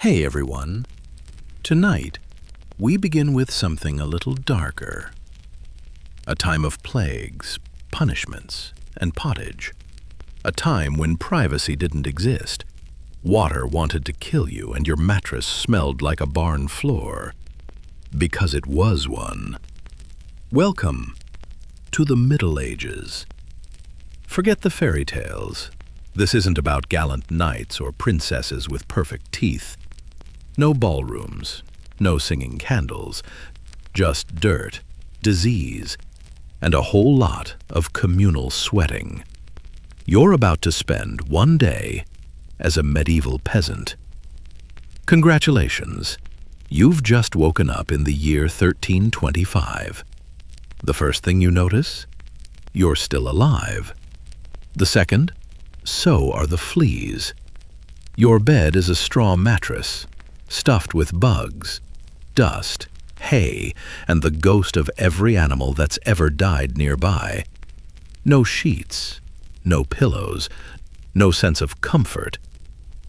Hey everyone. Tonight, we begin with something a little darker. A time of plagues, punishments, and pottage. A time when privacy didn't exist. Water wanted to kill you and your mattress smelled like a barn floor. Because it was one. Welcome to the Middle Ages. Forget the fairy tales. This isn't about gallant knights or princesses with perfect teeth. No ballrooms, no singing candles, just dirt, disease, and a whole lot of communal sweating. You're about to spend one day as a medieval peasant. Congratulations, you've just woken up in the year 1325. The first thing you notice? You're still alive. The second? So are the fleas. Your bed is a straw mattress, stuffed with bugs, dust, hay, and the ghost of every animal that's ever died nearby. No sheets, no pillows, no sense of comfort.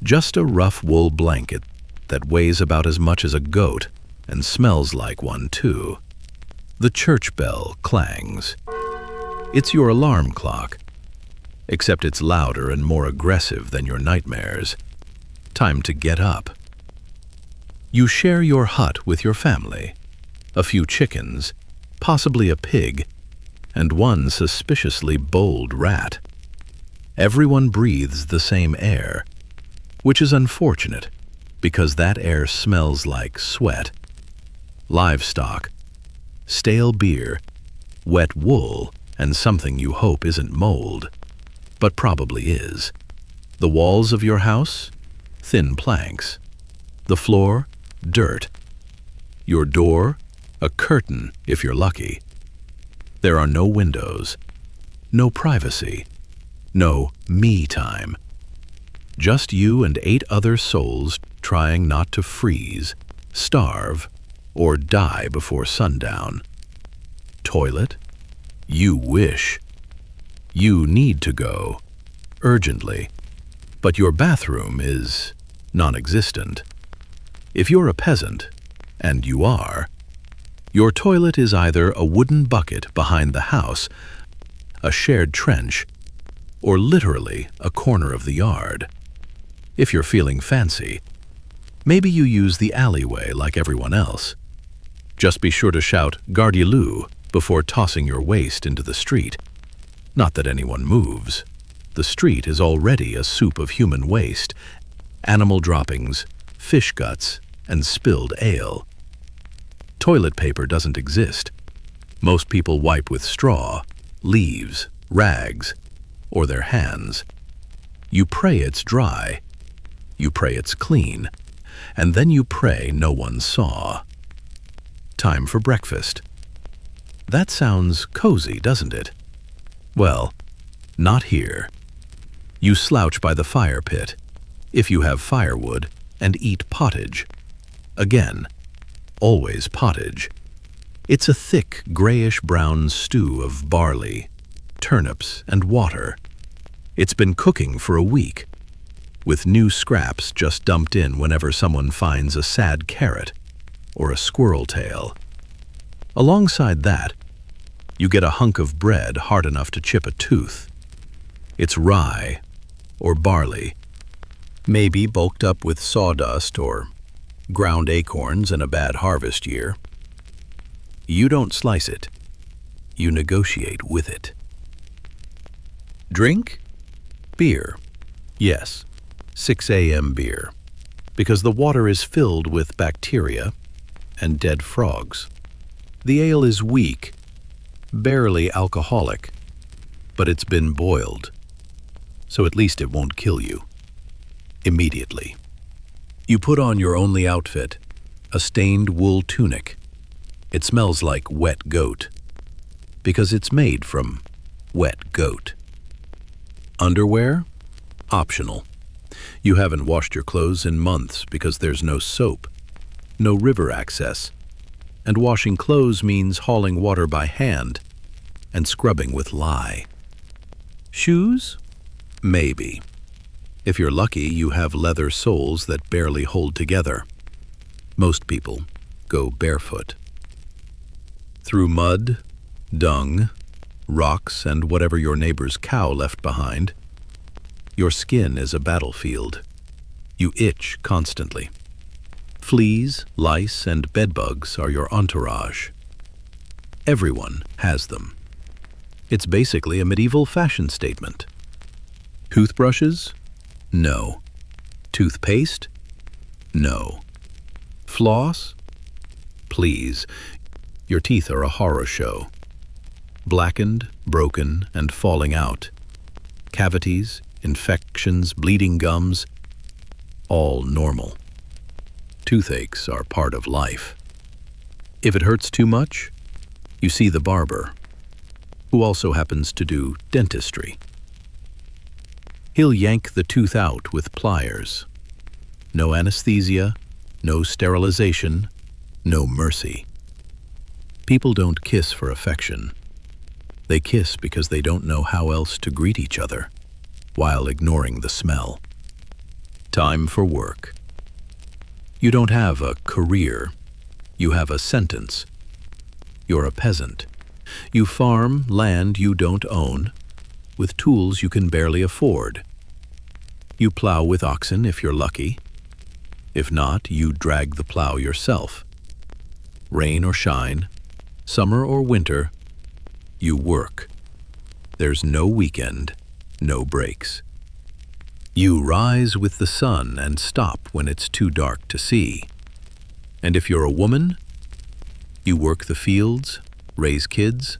Just a rough wool blanket that weighs about as much as a goat and smells like one too. The church bell clangs. It's your alarm clock, except it's louder and more aggressive than your nightmares. Time to get up. You share your hut with your family. A few chickens, possibly a pig, and one suspiciously bold rat. Everyone breathes the same air, which is unfortunate because that air smells like sweat, livestock, stale beer, wet wool, and something you hope isn't mold, but probably is. The walls of your house? Thin planks. The floor? Dirt. Your door? A curtain, if you're lucky. There are no windows, no privacy, no me time. Just you and 8 other souls trying not to freeze, starve, or die before sundown. Toilet? You wish. You need to go, urgently, but your bathroom is non-existent. If you're a peasant, and you are, your toilet is either a wooden bucket behind the house, a shared trench, or literally a corner of the yard. If you're feeling fancy, maybe you use the alleyway like everyone else. Just be sure to shout "Gardez-vous" before tossing your waste into the street. Not that anyone moves. The street is already a soup of human waste, animal droppings, fish guts, and spilled ale. Toilet paper doesn't exist. Most people wipe with straw, leaves, rags, or their hands. You pray it's dry. You pray it's clean. And then you pray no one saw. Time for breakfast. That sounds cozy, doesn't it? Well, not here. You slouch by the fire pit, if you have firewood, and eat pottage. Again, always pottage. It's a thick, grayish-brown stew of barley, turnips, and water. It's been cooking for a week, with new scraps just dumped in whenever someone finds a sad carrot or a squirrel tail. Alongside that, you get a hunk of bread hard enough to chip a tooth. It's rye or barley, maybe bulked up with sawdust or ground acorns in a bad harvest year. You don't slice it. You negotiate with it. Drink? Beer. Yes, 6 a.m. beer, because the water is filled with bacteria and dead frogs. The ale is weak, barely alcoholic, but it's been boiled, so at least it won't kill you. Immediately. You put on your only outfit, a stained wool tunic. It smells like wet goat, because it's made from wet goat. Underwear? Optional. You haven't washed your clothes in months because there's no soap, no river access, and washing clothes means hauling water by hand and scrubbing with lye. Shoes? Maybe. If you're lucky, you have leather soles that barely hold together. Most people go barefoot. Through mud, dung, rocks, and whatever your neighbor's cow left behind, your skin is a battlefield. You itch constantly. Fleas, lice, and bedbugs are your entourage. Everyone has them. It's basically a medieval fashion statement. Toothbrushes? No. Toothpaste? No. Floss? Please, your teeth are a horror show. Blackened, broken, and falling out. Cavities, infections, bleeding gums, all normal. Toothaches are part of life. If it hurts too much, you see the barber, who also happens to do dentistry. He'll yank the tooth out with pliers. No anesthesia, no sterilization, no mercy. People don't kiss for affection. They kiss because they don't know how else to greet each other, while ignoring the smell. Time for work. You don't have a career. You have a sentence. You're a peasant. You farm land you don't own, with tools you can barely afford. You plow with oxen if you're lucky. If not, you drag the plow yourself. Rain or shine, summer or winter, you work. There's no weekend, no breaks. You rise with the sun and stop when it's too dark to see. And if you're a woman, you work the fields, raise kids,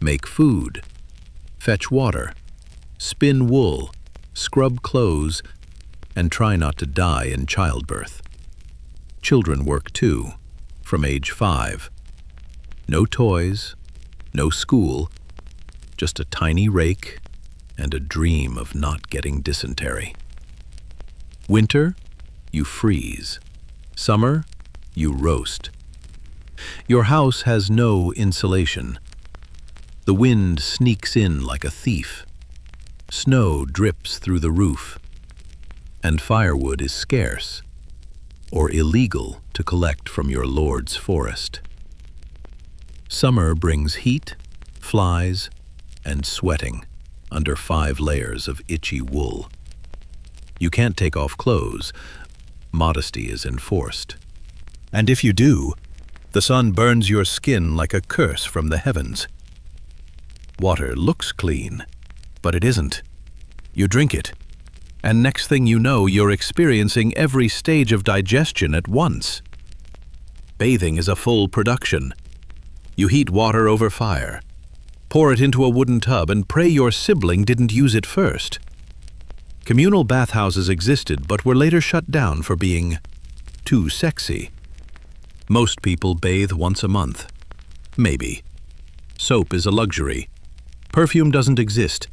make food, fetch water, spin wool, scrub clothes, and try not to die in childbirth. Children work too, from age 5. No toys, no school, just a tiny rake and a dream of not getting dysentery. Winter, you freeze. Summer, you roast. Your house has no insulation. The wind sneaks in like a thief. Snow drips through the roof. And firewood is scarce, or illegal to collect from your lord's forest. Summer brings heat, flies, and sweating under 5 layers of itchy wool. You can't take off clothes. Modesty is enforced. And if you do, the sun burns your skin like a curse from the heavens. Water looks clean, but it isn't. You drink it, and next thing you know, you're experiencing every stage of digestion at once. Bathing is a full production. You heat water over fire, pour it into a wooden tub, and pray your sibling didn't use it first. Communal bathhouses existed, but were later shut down for being too sexy. Most people bathe once a month. Maybe. Soap is a luxury. Perfume doesn't exist.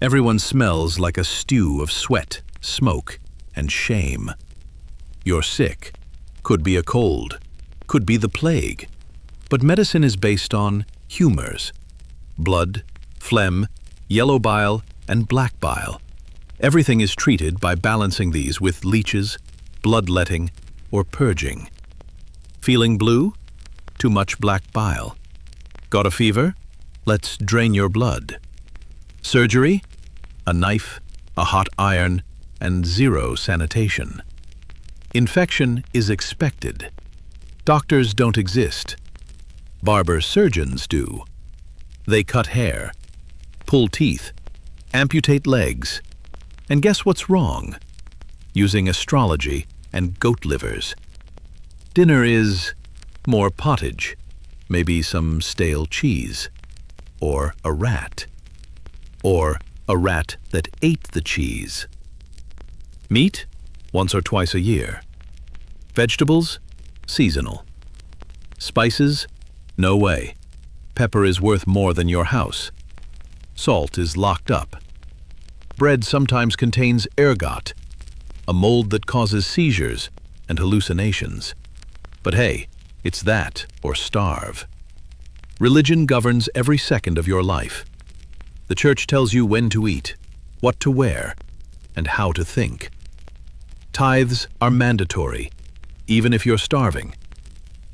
Everyone smells like a stew of sweat, smoke, and shame. You're sick. Could be a cold. Could be the plague. But medicine is based on humors. Blood, phlegm, yellow bile, and black bile. Everything is treated by balancing these with leeches, bloodletting, or purging. Feeling blue? Too much black bile. Got a fever? Let's drain your blood. Surgery? A knife, a hot iron, and 0 sanitation. Infection is expected. Doctors don't exist. Barber surgeons do. They cut hair, pull teeth, amputate legs, and guess what's wrong? Using astrology and goat livers. Dinner is more pottage, maybe some stale cheese, or a rat that ate the cheese. Meat, once or twice a year. Vegetables, seasonal. Spices, no way. Pepper is worth more than your house. Salt is locked up. Bread sometimes contains ergot, a mold that causes seizures and hallucinations. But hey, it's that or starve. Religion governs every second of your life. The church tells you when to eat, what to wear, and how to think. Tithes are mandatory, even if you're starving.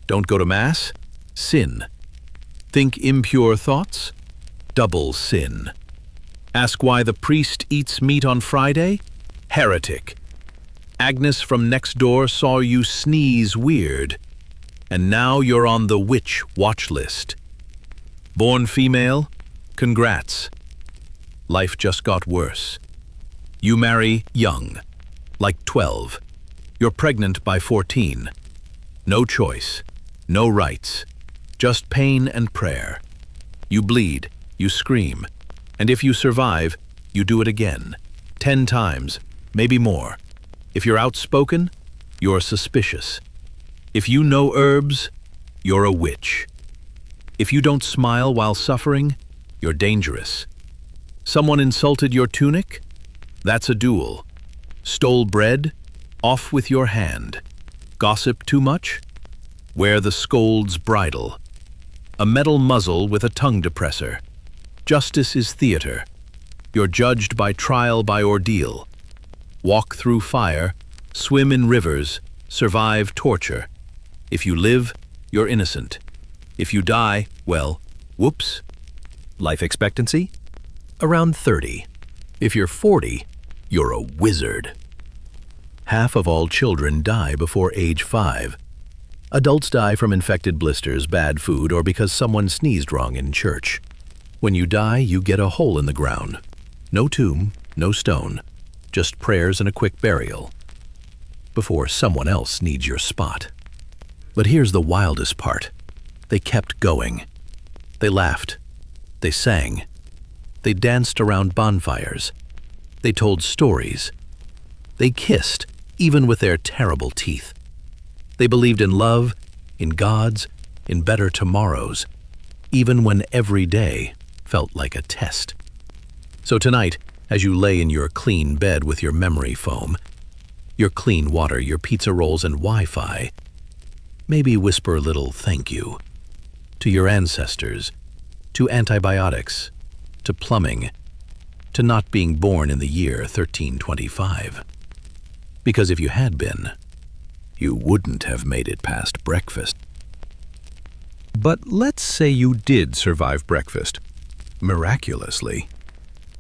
Don't go to Mass? Sin. Think impure thoughts? Double sin. Ask why the priest eats meat on Friday? Heretic. Agnes from next door saw you sneeze weird, and now you're on the witch watch list. Born female? Congrats. Life just got worse. You marry young, like 12. You're pregnant by 14. No choice, no rights, just pain and prayer. You bleed, you scream, and if you survive, you do it again, 10 times, maybe more. If you're outspoken, you're suspicious. If you know herbs, you're a witch. If you don't smile while suffering, you're dangerous. Someone insulted your tunic? That's a duel. Stole bread? Off with your hand. Gossip too much? Wear the scold's bridle. A metal muzzle with a tongue depressor. Justice is theater. You're judged by trial by ordeal. Walk through fire, swim in rivers, survive torture. If you live, you're innocent. If you die, well, whoops. Life expectancy? Around 30. If you're 40, you're a wizard. Half of all children die before age 5. Adults die from infected blisters, bad food, or because someone sneezed wrong in church. When you die, you get a hole in the ground. No tomb, no stone, just prayers and a quick burial. Before someone else needs your spot. But here's the wildest part. They kept going. They laughed. They sang. They danced around bonfires. They told stories. They kissed, even with their terrible teeth. They believed in love, in gods, in better tomorrows, even when every day felt like a test. So tonight, as you lay in your clean bed with your memory foam, your clean water, your pizza rolls, and Wi-Fi, maybe whisper a little thank you to your ancestors, to antibiotics, to plumbing, to not being born in the year 1325. Because if you had been, you wouldn't have made it past breakfast. But let's say you did survive breakfast. Miraculously.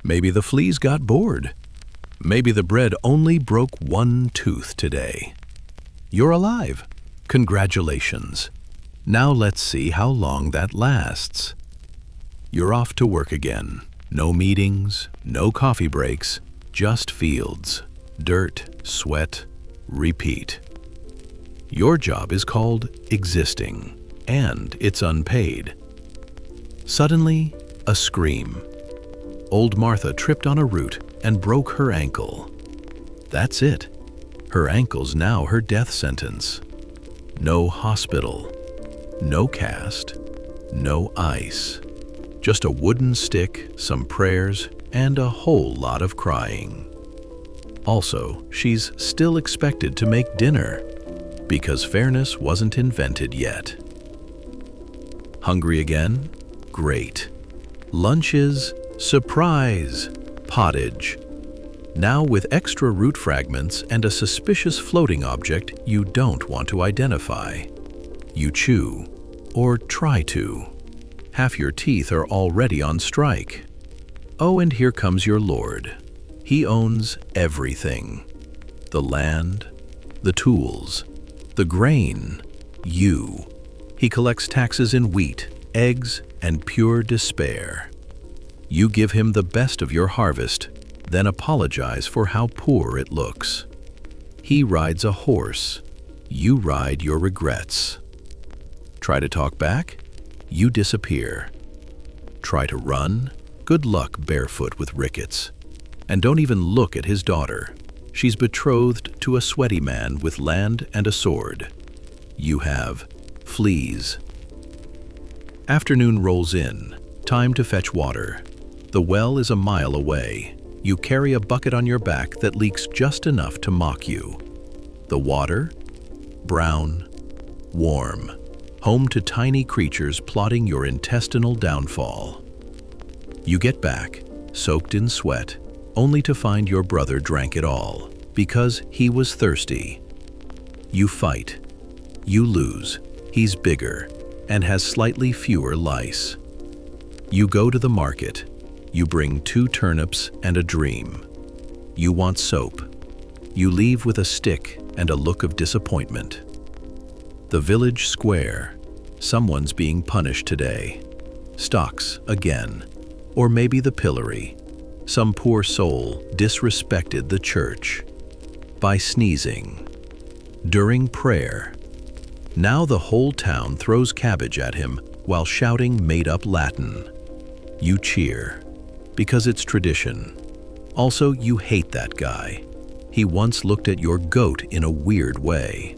Maybe the fleas got bored. Maybe the bread only broke one tooth today. You're alive. Congratulations. Now let's see how long that lasts. You're off to work again. No meetings, no coffee breaks, just fields, dirt, sweat, repeat. Your job is called existing, and it's unpaid. Suddenly, a scream. Old Martha tripped on a root and broke her ankle. That's it. Her ankle's now her death sentence. No hospital, no cast, no ice. Just a wooden stick, some prayers, and a whole lot of crying. Also, she's still expected to make dinner, because fairness wasn't invented yet. Hungry again? Great. Lunch is surprise pottage. Now with extra root fragments and a suspicious floating object you don't want to identify. You chew, or try to. Half your teeth are already on strike. Oh, and here comes your lord. He owns everything. The land, the tools, the grain, you. He collects taxes in wheat, eggs, and pure despair. You give him the best of your harvest, then apologize for how poor it looks. He rides a horse. You ride your regrets. Try to talk back? You disappear. Try to run? Good luck barefoot with rickets. And don't even look at his daughter. She's betrothed to a sweaty man with land and a sword. You have fleas. Afternoon rolls in. Time to fetch water. The well is a mile away. You carry a bucket on your back that leaks just enough to mock you. The water? Brown, warm. Home to tiny creatures plotting your intestinal downfall. You get back, soaked in sweat, only to find your brother drank it all because he was thirsty. You fight. You lose. He's bigger and has slightly fewer lice. You go to the market. You bring 2 turnips and a dream. You want soap. You leave with a stick and a look of disappointment. The village square. Someone's being punished today. Stocks again. Or maybe the pillory. Some poor soul disrespected the church by sneezing during prayer. Now the whole town throws cabbage at him while shouting made-up Latin. You cheer because it's tradition. Also, you hate that guy. He once looked at your goat in a weird way.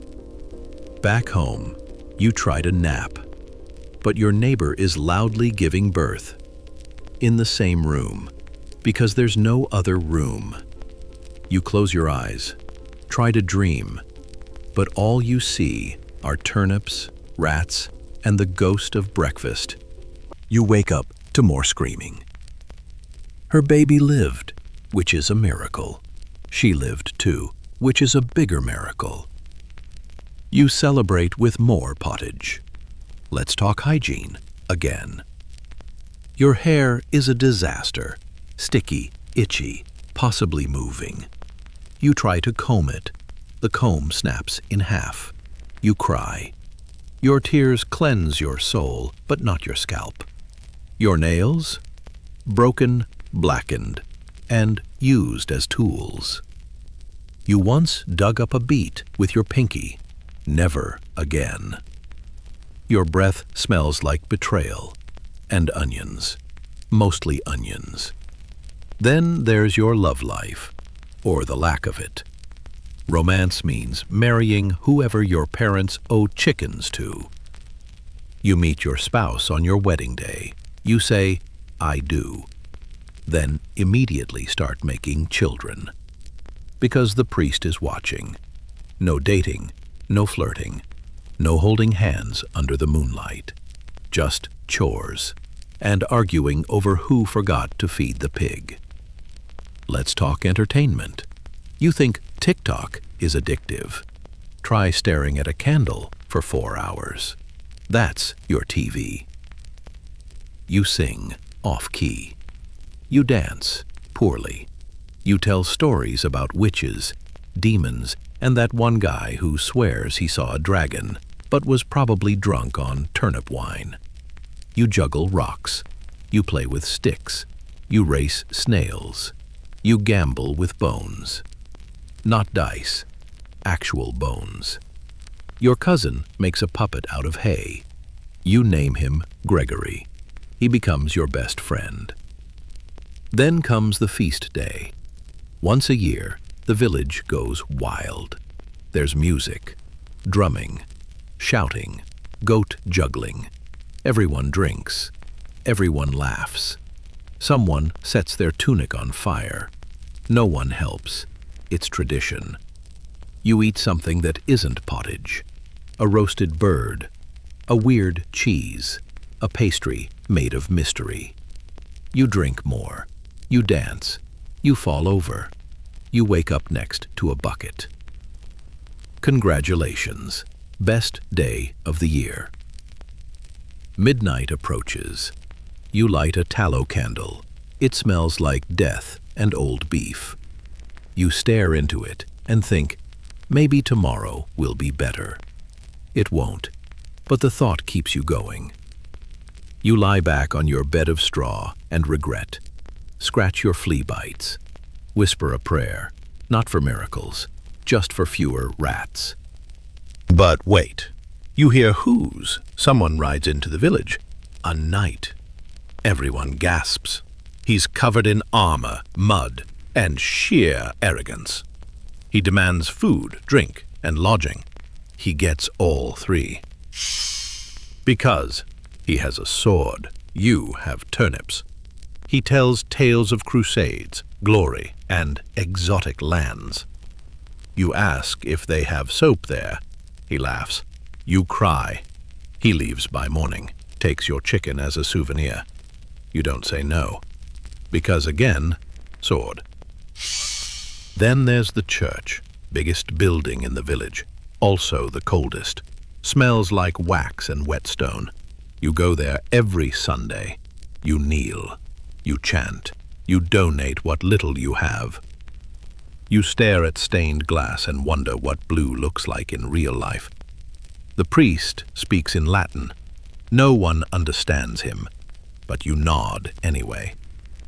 Back home, you try to nap, but your neighbor is loudly giving birth in the same room because there's no other room. You close your eyes, try to dream, but all you see are turnips, rats, and the ghost of breakfast. You wake up to more screaming. Her baby lived, which is a miracle. She lived too, which is a bigger miracle. You celebrate with more pottage. Let's talk hygiene again. Your hair is a disaster, sticky, itchy, possibly moving. You try to comb it. The comb snaps in half. You cry. Your tears cleanse your soul, but not your scalp. Your nails? Broken, blackened, and used as tools. You once dug up a beet with your pinky. Never again. Your breath smells like betrayal and onions, mostly onions. Then there's your love life, or the lack of it. Romance means marrying whoever your parents owe chickens to. You meet your spouse on your wedding day. You say, "I do." Then immediately start making children. Because the priest is watching. No dating, no flirting, no holding hands under the moonlight. Just chores and arguing over who forgot to feed the pig. Let's talk entertainment. You think TikTok is addictive. Try staring at a candle for 4 hours. That's your TV. You sing off-key. You dance poorly. You tell stories about witches, demons, and that one guy who swears he saw a dragon, but was probably drunk on turnip wine. You juggle rocks. You play with sticks. You race snails. You gamble with bones. Not dice, actual bones. Your cousin makes a puppet out of hay. You name him Gregory. He becomes your best friend. Then comes the feast day. Once a year, the village goes wild. There's music, drumming, shouting, goat juggling. Everyone drinks. Everyone laughs. Someone sets their tunic on fire. No one helps. It's tradition. You eat something that isn't pottage. A roasted bird. A weird cheese. A pastry made of mystery. You drink more. You dance. You fall over. You wake up next to a bucket. Congratulations. Best day of the year. Midnight approaches. You light a tallow candle. It smells like death and old beef. You stare into it and think, maybe tomorrow will be better. It won't, but the thought keeps you going. You lie back on your bed of straw and regret. Scratch your flea bites. Whisper a prayer, not for miracles, just for fewer rats. But wait, you hear whoos. Someone rides into the village. A knight. Everyone gasps. He's covered in armor, mud, and sheer arrogance. He demands food, drink, and lodging. He gets all 3. Because he has a sword, you have turnips. He tells tales of crusades, glory, and exotic lands. You ask if they have soap there. He laughs. You cry. He leaves by morning, takes your chicken as a souvenir. You don't say no. Because again, sword, Then there's the church, biggest building in the village, also the coldest. Smells like wax and whetstone. You go there every Sunday. You kneel, you chant, you donate what little you have. You stare at stained glass and wonder what blue looks like in real life. The priest speaks in Latin. No one understands him, but you nod anyway,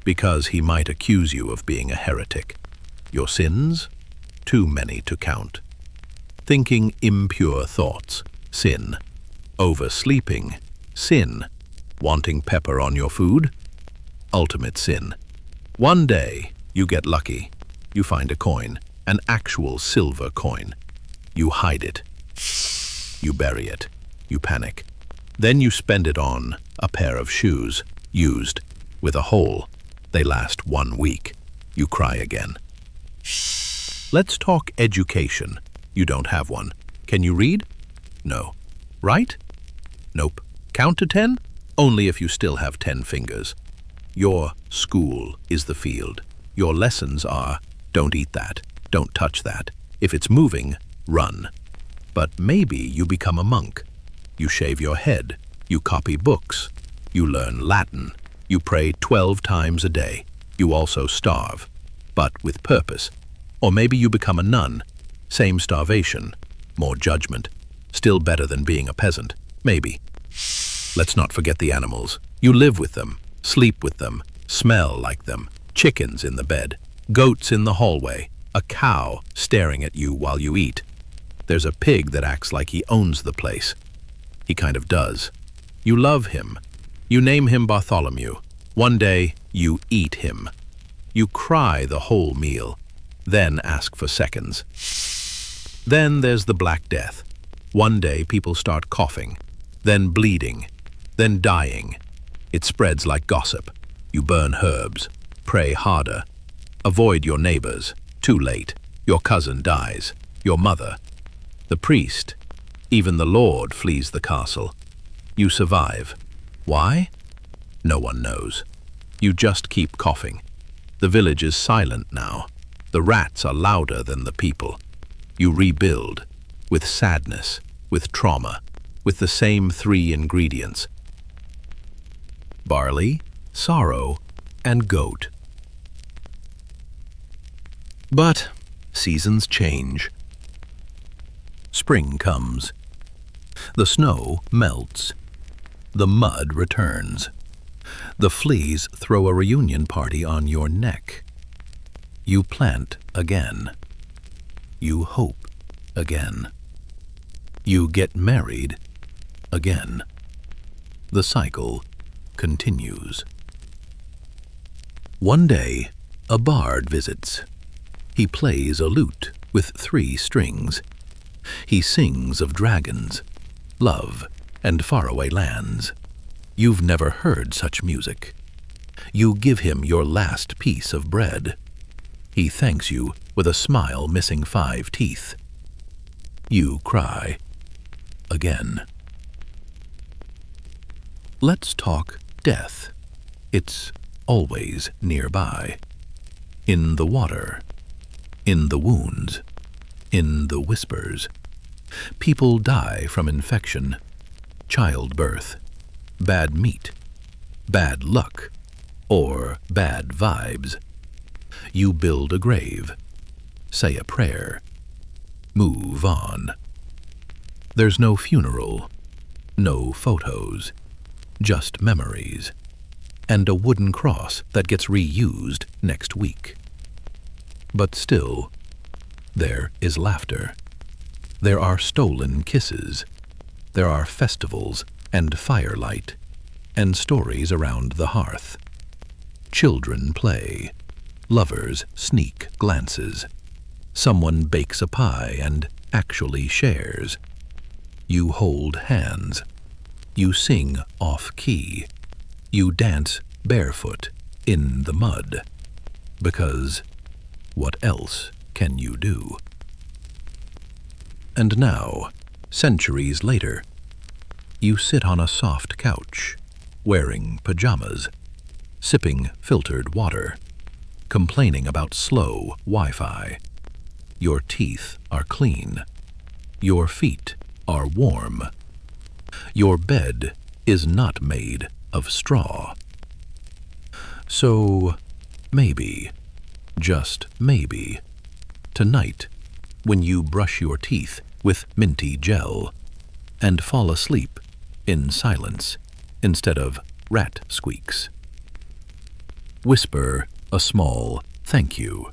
because he might accuse you of being a heretic. Your sins? Too many to count. Thinking impure thoughts, sin. Oversleeping, sin. Wanting pepper on your food? Ultimate sin. One day, you get lucky. You find a coin, an actual silver coin. You hide it. You bury it. You panic. Then you spend it on a pair of shoes, used, with a hole. They last 1 week. You cry again. Let's talk education. You don't have one. Can you read? No. Write? Nope. Count to 10? Only if you still have 10 fingers. Your school is the field. Your lessons are, don't eat that, don't touch that. If it's moving, run. But maybe you become a monk. You shave your head. You copy books. You learn Latin. You pray 12 times a day. You also starve, but with purpose. Or maybe you become a nun. Same starvation, more judgment. Still better than being a peasant. Maybe. Let's not forget the animals. You live with them, sleep with them, smell like them. Chickens in the bed, goats in the hallway, a cow staring at you while you eat. There's a pig that acts like he owns the place. He kind of does. You love him. You name him Bartholomew. One day, you eat him. You cry the whole meal, then ask for seconds. Then there's the Black Death. One day, people start coughing, then bleeding, then dying. It spreads like gossip. You burn herbs, pray harder, avoid your neighbors. Too late. Your cousin dies, your mother, the priest, even the Lord flees the castle. You survive. Why? No one knows. You just keep coughing. The village is silent now. The rats are louder than the people. You rebuild, with sadness, with trauma, with the same 3 ingredients: barley, sorrow, and goat. But seasons change. Spring comes. The snow melts. The mud returns. The fleas throw a reunion party on your neck. You plant again. You hope again. You get married again. The cycle continues. One day, a bard visits. He plays a lute with 3 strings. He sings of dragons, love, and faraway lands. You've never heard such music. You give him your last piece of bread. He thanks you with a smile missing 5 teeth. You cry again. Let's talk death. It's always nearby. In the water, in the wounds, in the whispers. People die from infection, childbirth, bad meat, bad luck, or bad vibes. You build a grave, say a prayer, move on. There's no funeral, no photos, just memories, and a wooden cross that gets reused next week. But still, there is laughter. There are stolen kisses. There are festivals and firelight, and stories around the hearth. Children play. Lovers sneak glances. Someone bakes a pie and actually shares. You hold hands. You sing off-key. You dance barefoot in the mud. Because what else can you do? And now, centuries later, you sit on a soft couch, wearing pajamas, sipping filtered water. complaining about slow Wi-Fi. Your teeth are clean. Your feet are warm. Your bed is not made of straw. So, maybe, just maybe, tonight, when you brush your teeth with minty gel and fall asleep in silence instead of rat squeaks, whisper a small thank you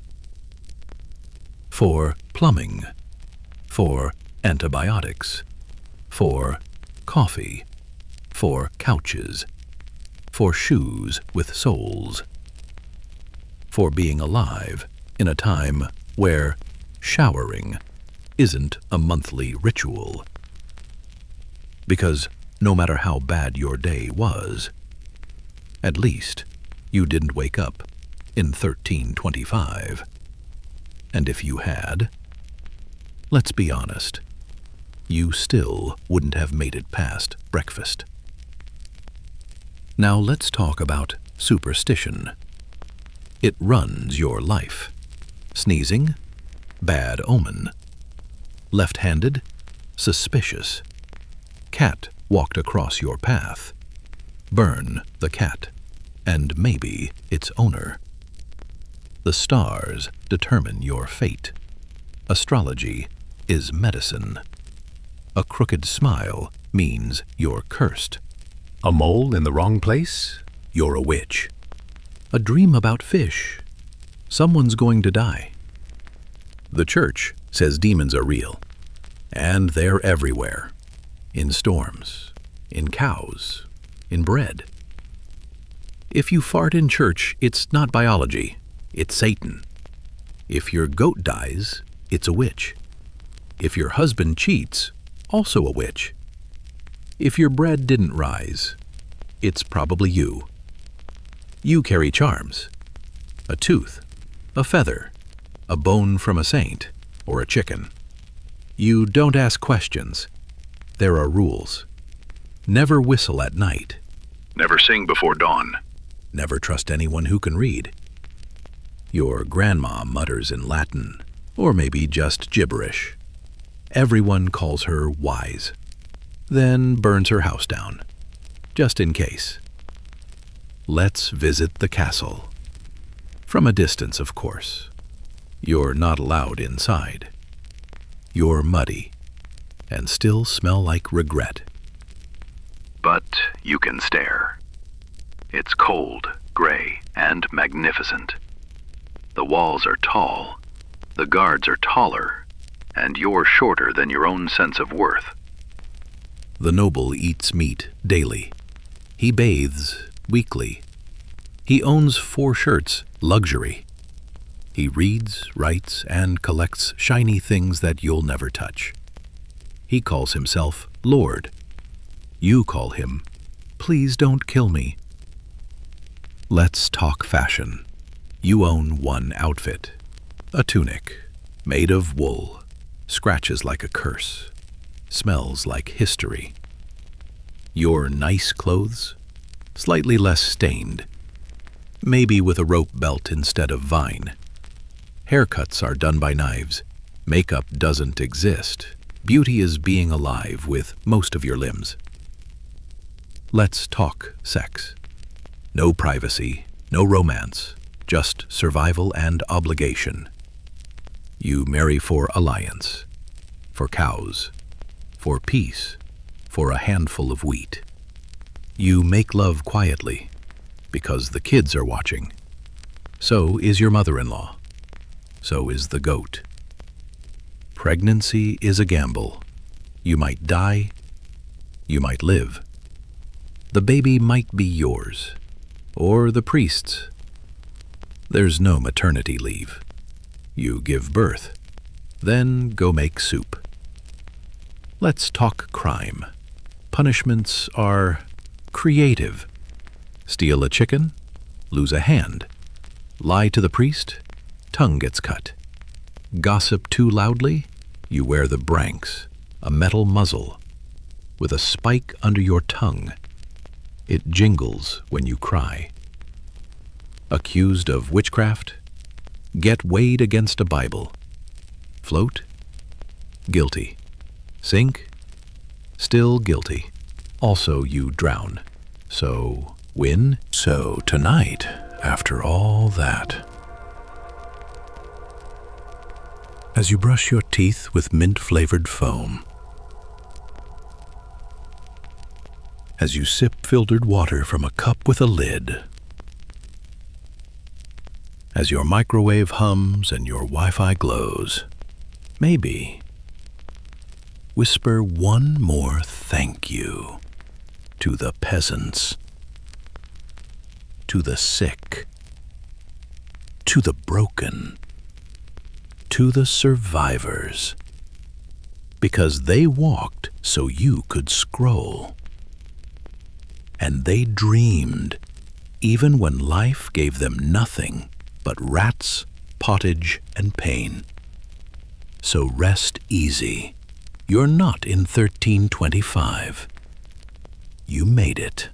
for plumbing, for antibiotics, for coffee, for couches, for shoes with soles, for being alive in a time where showering isn't a monthly ritual. Because no matter how bad your day was, at least you didn't wake up in 1325. And if you had, let's be honest, you still wouldn't have made it past breakfast. Now let's talk about superstition. It runs your life. Sneezing, bad omen. Left-handed, suspicious. Cat walked across your path. Burn the cat, and maybe its owner. The stars determine your fate. Astrology is medicine. A crooked smile means you're cursed. A mole in the wrong place? You're a witch. A dream about fish. Someone's going to die. The church says demons are real, and they're everywhere. In storms, in cows, in bread. If you fart in church, it's not biology, it's Satan. If your goat dies, it's a witch. If your husband cheats, also a witch. If your bread didn't rise, it's probably you. You carry charms. A tooth, a feather, a bone from a saint, or a chicken. You don't ask questions. There are rules. Never whistle at night. Never sing before dawn. Never trust anyone who can read. Your grandma mutters in Latin, or maybe just gibberish. Everyone calls her wise, then burns her house down, just in case. Let's visit the castle. From a distance, of course. You're not allowed inside. You're muddy, and still smell like regret. But you can stare. It's cold, gray, and magnificent. The walls are tall, the guards are taller, and you're shorter than your own sense of worth. The noble eats meat daily. He bathes weekly. He owns 4 shirts, luxury. He reads, writes, and collects shiny things that you'll never touch. He calls himself Lord. You call him, please don't kill me. Let's talk fashion. You own one outfit, a tunic, made of wool, scratches like a curse, smells like history. Your nice clothes, slightly less stained, maybe with a rope belt instead of vine. Haircuts are done by knives. Makeup doesn't exist. Beauty is being alive with most of your limbs. Let's talk sex. No privacy, no romance, just survival and obligation. You marry for alliance, for cows, for peace, for a handful of wheat. You make love quietly, because the kids are watching. So is your mother-in-law. So is the goat. Pregnancy is a gamble. You might die, you might live. The baby might be yours, or the priest's. There's no maternity leave. You give birth, then go make soup. Let's talk crime. Punishments are creative. Steal a chicken, lose a hand. Lie to the priest, tongue gets cut. Gossip too loudly, you wear the branks, a metal muzzle, with a spike under your tongue. It jingles when you cry. Accused of witchcraft, Get weighed against a Bible. Float? Guilty. Sink? Still guilty. Also, you drown. So, win? So, tonight, after all that, as you brush your teeth with mint-flavored foam, as you sip filtered water from a cup with a lid, as your microwave hums and your Wi-Fi glows, maybe whisper one more thank you to the peasants, to the sick, to the broken, to the survivors, because they walked so you could scroll. And they dreamed, even when life gave them nothing but rats, pottage, and pain. So rest easy. You're not in 1325. You made it.